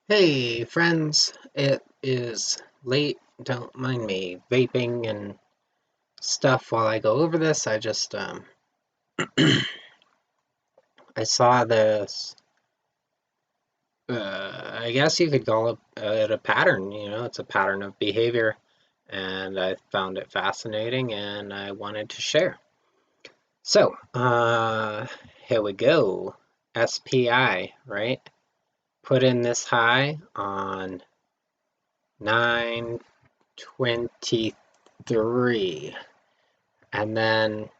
Hey friends, it is late. Don't mind me vaping and stuff while I go over this. I saw this. I guess you could call it a pattern. It's a pattern of behavior, and I found it fascinating, and I wanted to share. So, here we go. SPI, right? Put in this high on 9/23. And then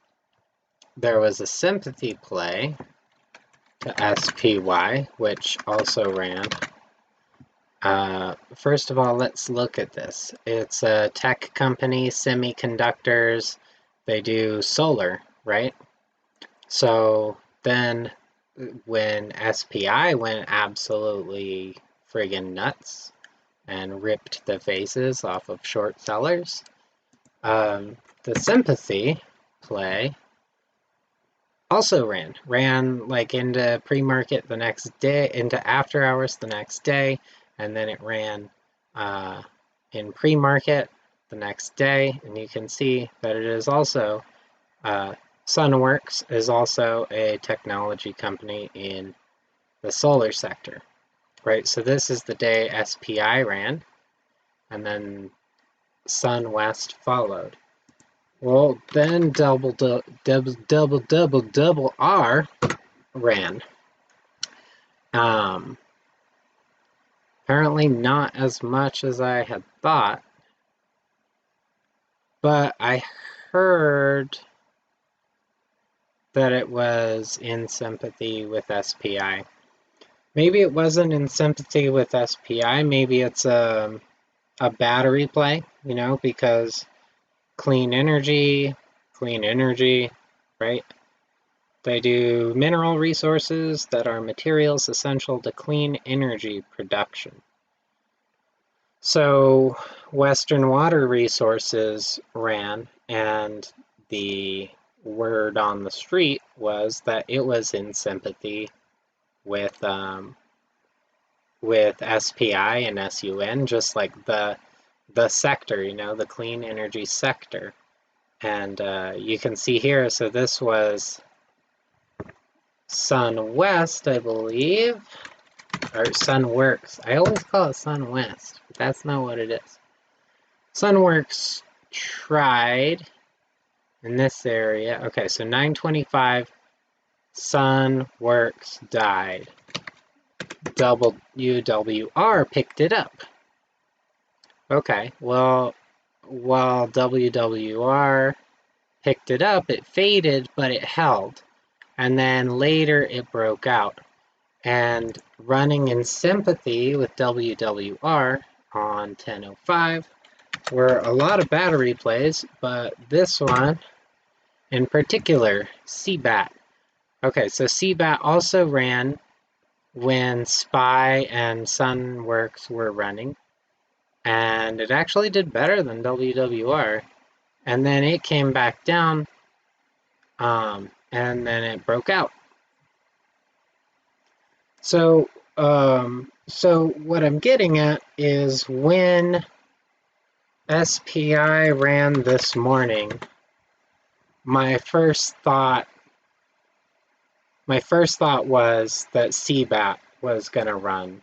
there was a sympathy play to SPY, which also ran. First of all, let's look at this. It's a tech company, semiconductors. They do solar, right? So then when SPI went absolutely friggin' nuts and ripped the faces off of short sellers, the sympathy play also ran like into pre-market the next day, into after hours the next day, and then it ran in pre-market the next day. And you can see that it is also Sunworks is also a technology company in the solar sector, right? So this is the day SPI ran, and then SunWest followed. Well, then double R ran. Apparently not as much as I had thought, but I heard that it was in sympathy with SPI. Maybe it wasn't in sympathy with SPI. Maybe it's a battery play, because clean energy, right? They do mineral resources that are materials essential to clean energy production. So Western Water Resources ran, and the word on the street was that it was in sympathy with SPI and SUN, just like the sector, the clean energy sector. And you can see here, so this was SunWest, I believe, or Sunworks. I always call it SunWest, but that's not what it is. Sunworks tried in this area. Okay, so 925, Sunworks died. WWR picked it up. Okay, well, while WWR picked it up, it faded, but it held. And then later it broke out. And running in sympathy with WWR on 1005 were a lot of battery plays, but this one in particular, CBAT. Okay, so CBAT also ran when SPI and Sunworks were running, and it actually did better than WWR. And then it came back down, and then it broke out. So what I'm getting at is when SPI ran this morning, my first thought was that CBAT was going to run.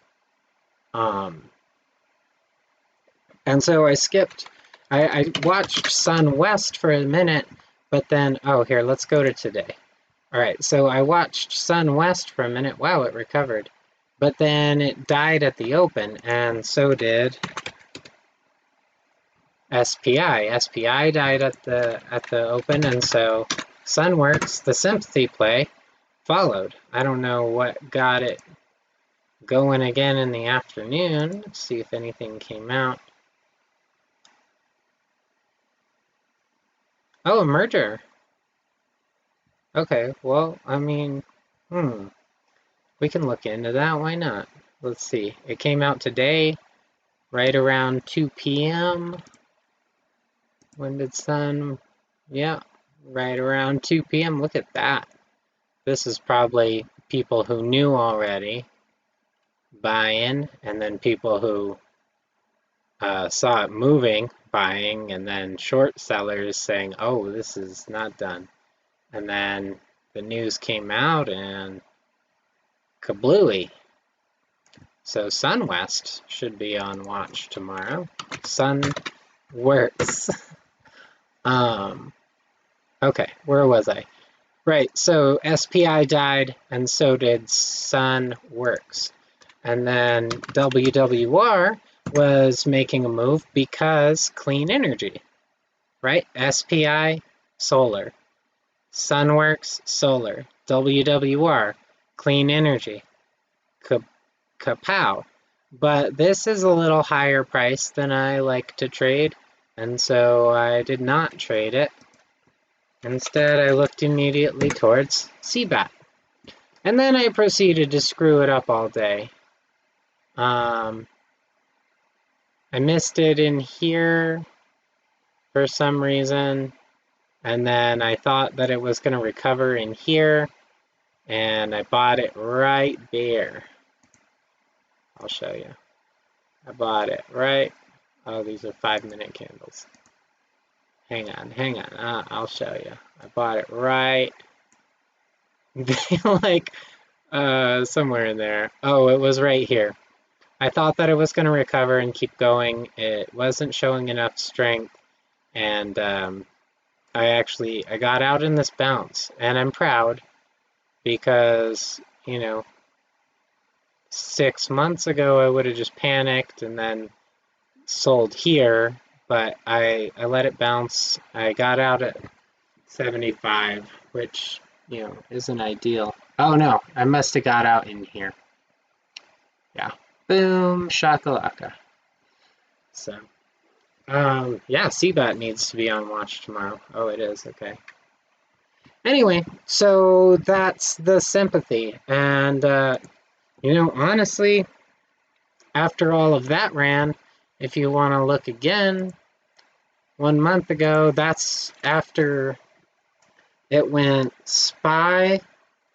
And so I skipped. I watched SunWest for a minute, but then, here, let's go to today. All right, so I watched SunWest for a minute. Wow, it recovered. But then it died at the open, and so did SPI. SPI died at the open, and so Sunworks, the sympathy play, followed. I don't know what got it going again in the afternoon. Let's see if anything came out. Oh, a merger. Okay, well, I mean, we can look into that. Why not? Let's see. It came out today, right around 2 p.m. When did Sun? Yeah, right around 2 p.m. Look at that. This is probably people who knew already. buying, and then people who saw it moving, buying, and then short sellers saying, oh, this is not done. And then the news came out and kablooey. So SunWest should be on watch tomorrow. Sun works. Okay, where was I? Right, so SPI died, and so did SunWorks. And then WWR was making a move because clean energy, right? SPI, solar. SunWorks, solar. WWR, clean energy. Kapow. But this is a little higher price than I like to trade, and so I did not trade it. Instead, I looked immediately towards CBAT. And then I proceeded to screw it up all day. I missed it in here for some reason, and then I thought that it was going to recover in here, and I bought it right there. I'll show you. I bought it right. Oh, these are 5-minute candles. Hang on. I'll show you. I bought it right. Like, somewhere in there. Oh, it was right here. I thought that it was going to recover and keep going. It wasn't showing enough strength, and I got out in this bounce, and I'm proud because, 6 months ago I would have just panicked and then sold here, but I let it bounce. I got out at 75, which, isn't ideal. Oh no, I must have got out in here. Yeah. Boom, shakalaka. So, yeah, CBAT needs to be on watch tomorrow. Oh, it is, okay. Anyway, so that's the Sympathy. And, honestly, after all of that ran, if you want to look again, 1 month ago, that's after it went SPI,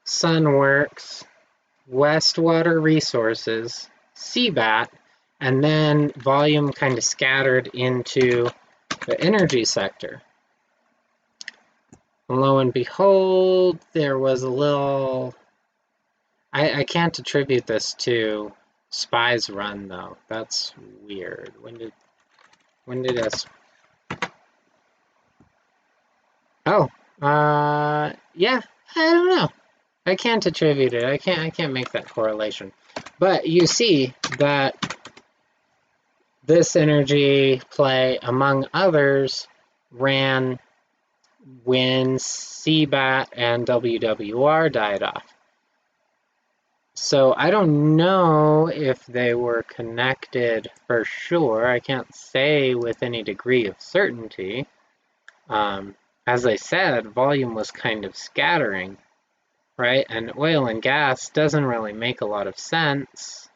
Sunworks, Westwater Resources, CBAT, and then volume kind of scattered into the energy sector. And lo and behold, there was a little... I can't attribute this to SPI's run, though. That's weird. When did us... Oh, yeah, I don't know. I can't attribute it. I can't make that correlation. But you see that this energy play, among others, ran when CBAT and WWR died off. So I don't know if they were connected for sure. I can't say with any degree of certainty. As I said, volume was kind of scattering, right? And oil and gas doesn't really make a lot of sense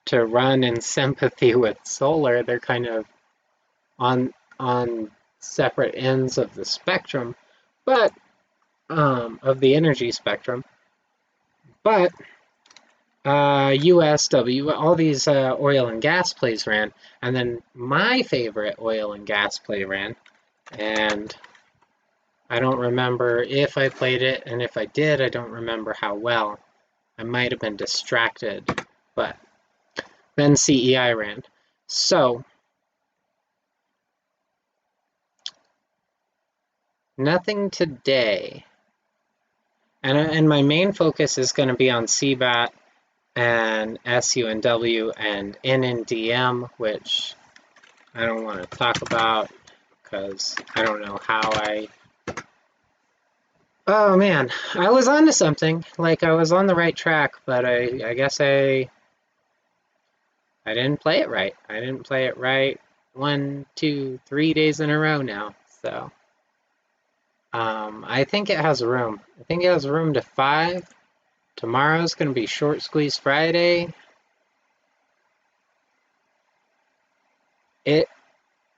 to run in sympathy with solar. They're kind of on separate ends of the spectrum, but of the energy spectrum. But USW, all these oil and gas plays ran, and then my favorite oil and gas play ran, and I don't remember if I played it, and if I did, I don't remember how well. I might have been distracted, but then CEI ran. So, nothing today. And my main focus is going to be on CBAT and SUNW and NNDM, which I don't want to talk about because I don't know how I... Oh man, I was onto something. Like, I was on the right track, but I guess I didn't play it right. I didn't play it right 1, 2, 3 days in a row now. So I think it has room. I think it has room to 5. Tomorrow's going to be short squeeze Friday.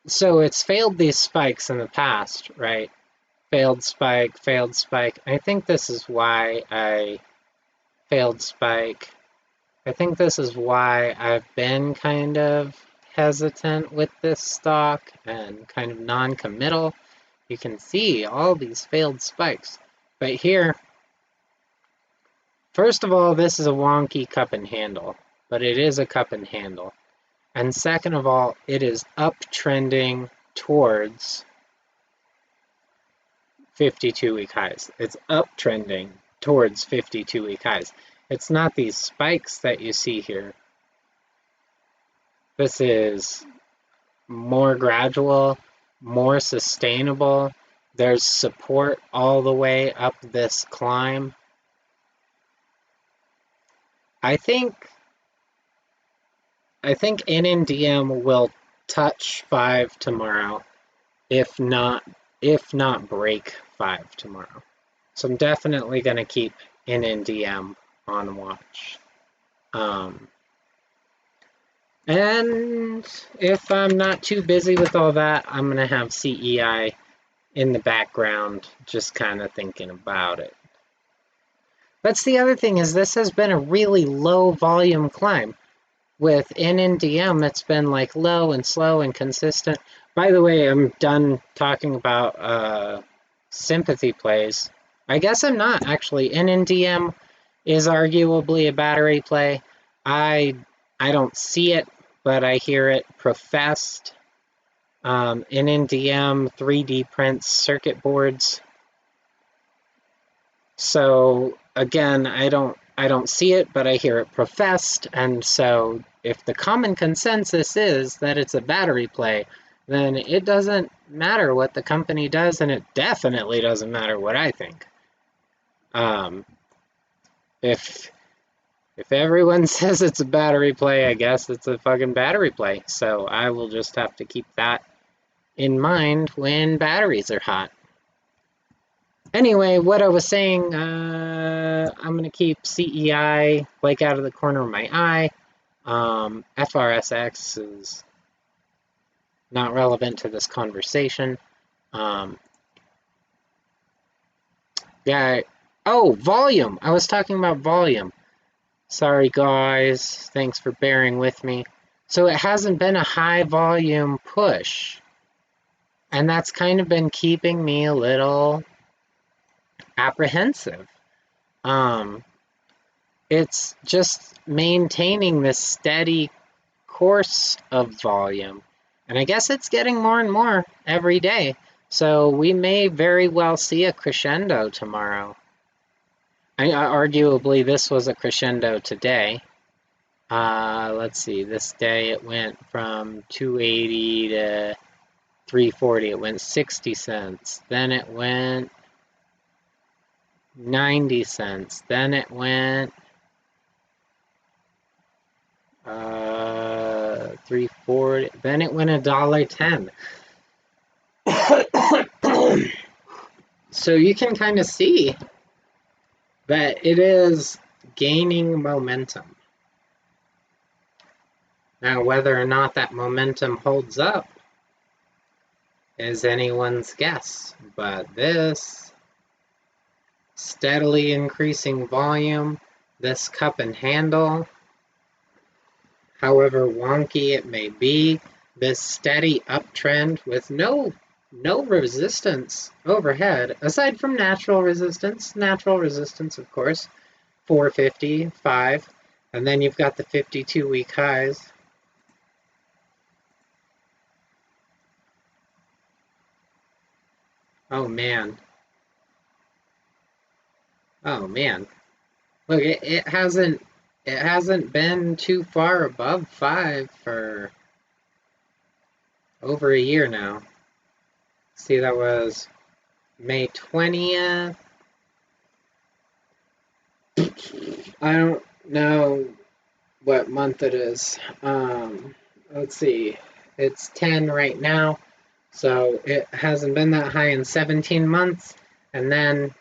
So it's failed these spikes in the past, right? Failed spike, failed spike. I think this is why I failed spike. I think this is why I've been kind of hesitant with this stock and kind of non-committal. You can see all these failed spikes. But here, first of all, this is a wonky cup and handle, but it is a cup and handle. And second of all, it is uptrending towards 52-week highs. It's uptrending towards 52-week highs. It's not these spikes that you see here. This is more gradual, more sustainable. There's support all the way up this climb. I think NNDM will touch 5 tomorrow, if not break 5 tomorrow. So I'm definitely going to keep NNDM on watch. And if I'm not too busy with all that, I'm going to have CEI in the background, just kind of thinking about it. That's the other thing, is this has been a really low volume climb. With NNDM, it's been like low and slow and consistent. By the way, I'm done talking about sympathy plays. I guess I'm not, actually. NNDM is arguably a battery play. I don't see it, but I hear it professed. NNDM 3D prints circuit boards. So again, I don't see it, but I hear it professed, and so if the common consensus is that it's a battery play, then it doesn't matter what the company does, and it definitely doesn't matter what I think. If everyone says it's a battery play, I guess it's a fucking battery play. So I will just have to keep that in mind when batteries are hot. Anyway, what I was saying, I'm going to keep CEI like out of the corner of my eye. FRSX is not relevant to this conversation. Yeah. Oh, volume. I was talking about volume. Sorry, guys. Thanks for bearing with me. So it hasn't been a high volume push. And that's kind of been keeping me a little apprehensive. It's just maintaining this steady course of volume. And I guess it's getting more and more every day. So we may very well see a crescendo tomorrow. Arguably, this was a crescendo today. Let's see, this day it went from 280 to 340. It went 60 cents. Then it went 90 cents. Then it went 340. Then it went $1.10. So you can kind of see that it is gaining momentum. Now, whether or not that momentum holds up is anyone's guess, but this steadily increasing volume, this cup and handle, however wonky it may be, this steady uptrend with no resistance overhead, aside from natural resistance, of course, 450, 5, and then you've got the 52-week highs. Oh man. Oh man. Look, it hasn't been too far above 5 for over a year now. See, that was May 20th. I don't know what month it is. Let's see. It's 10 right now. So it hasn't been that high in 17 months. And then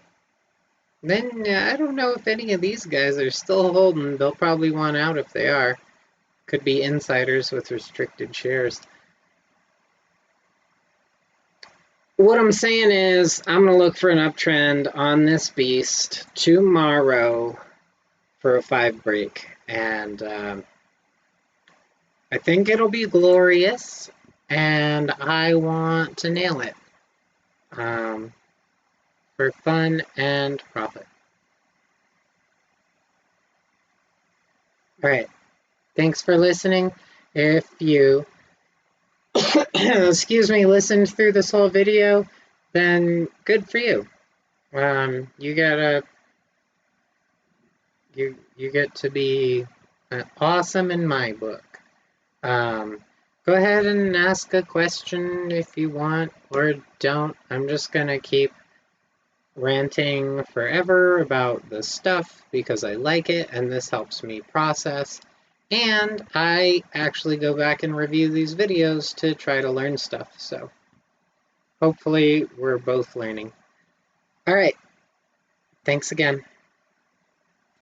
I don't know if any of these guys are still holding. They'll probably want out if they are. Could be insiders with restricted shares. What I'm saying is I'm going to look for an uptrend on this beast tomorrow for a 5 break. And I think it'll be glorious, and I want to nail it for fun and profit. All right. Thanks for listening. If you, excuse me, listened through this whole video, then good for you. You get to be awesome in my book. Go ahead and ask a question if you want, or don't. I'm just gonna keep ranting forever about this stuff because I like it and this helps me process. And I actually go back and review these videos to try to learn stuff. So hopefully we're both learning. All right. Thanks again.